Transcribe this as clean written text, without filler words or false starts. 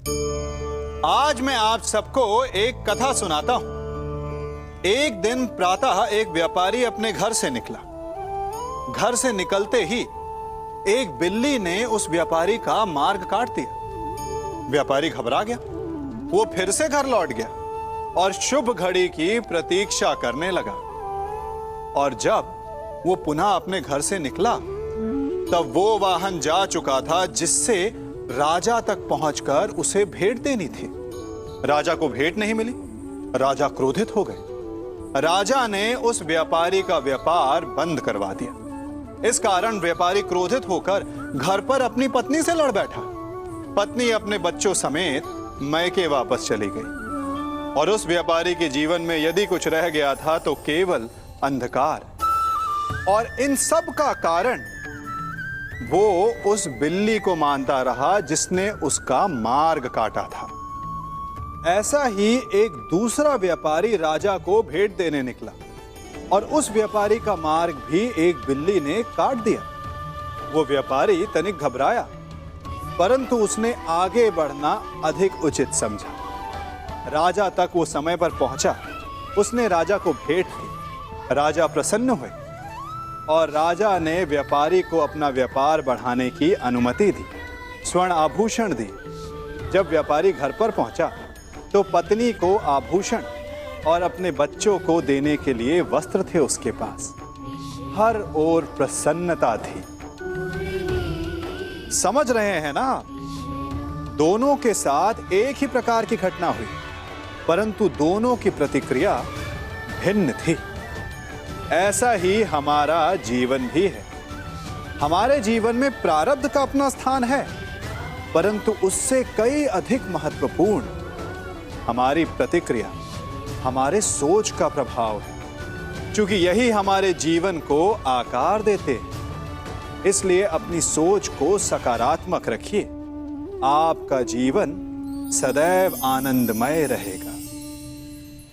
आज मैं आप सबको एक कथा सुनाता हूं। एक दिन प्रातः एक व्यापारी अपने घर से निकला। घर से निकलते ही एक बिल्ली ने उस व्यापारी का मार्ग काट दिया। व्यापारी घबरा गया। वो फिर से घर लौट गया और शुभ घड़ी की प्रतीक्षा करने लगा। और जब वो पुनः अपने घर से निकला तब वो वाहन जा चुका था जिससे राजा तक पहुंचकर उसे भेंट देनी थी। राजा को भेंट नहीं मिली। राजा क्रोधित हो गए। राजा ने उस व्यापारी का व्यापार बंद करवा दिया। इस कारण व्यापारी क्रोधित होकर घर पर अपनी पत्नी से लड़ बैठा। पत्नी अपने बच्चों समेत मैके वापस चली गई और उस व्यापारी के जीवन में यदि कुछ रह गया था तो केवल अंधकार। और इन सब का कारण वो उस बिल्ली को मानता रहा जिसने उसका मार्ग काटा था। ऐसा ही एक दूसरा व्यापारी राजा को भेंट देने निकला और उस व्यापारी का मार्ग भी एक बिल्ली ने काट दिया। वो व्यापारी तनिक घबराया, परंतु उसने आगे बढ़ना अधिक उचित समझा। राजा तक वो समय पर पहुंचा। उसने राजा को भेंट दी। राजा प्रसन्न हुए और राजा ने व्यापारी को अपना व्यापार बढ़ाने की अनुमति दी, स्वर्ण आभूषण दी। जब व्यापारी घर पर पहुंचा तो पत्नी को आभूषण और अपने बच्चों को देने के लिए वस्त्र थे उसके पास। हर ओर प्रसन्नता थी। समझ रहे हैं ना? दोनों के साथ एक ही प्रकार की घटना हुई, परंतु दोनों की प्रतिक्रिया भिन्न थी। ऐसा ही हमारा जीवन भी है। हमारे जीवन में प्रारब्ध का अपना स्थान है, परंतु उससे कई अधिक महत्वपूर्ण हमारी प्रतिक्रिया, हमारे सोच का प्रभाव है, क्योंकि यही हमारे जीवन को आकार देते हैं। इसलिए अपनी सोच को सकारात्मक रखिए। आपका जीवन सदैव आनंदमय रहेगा।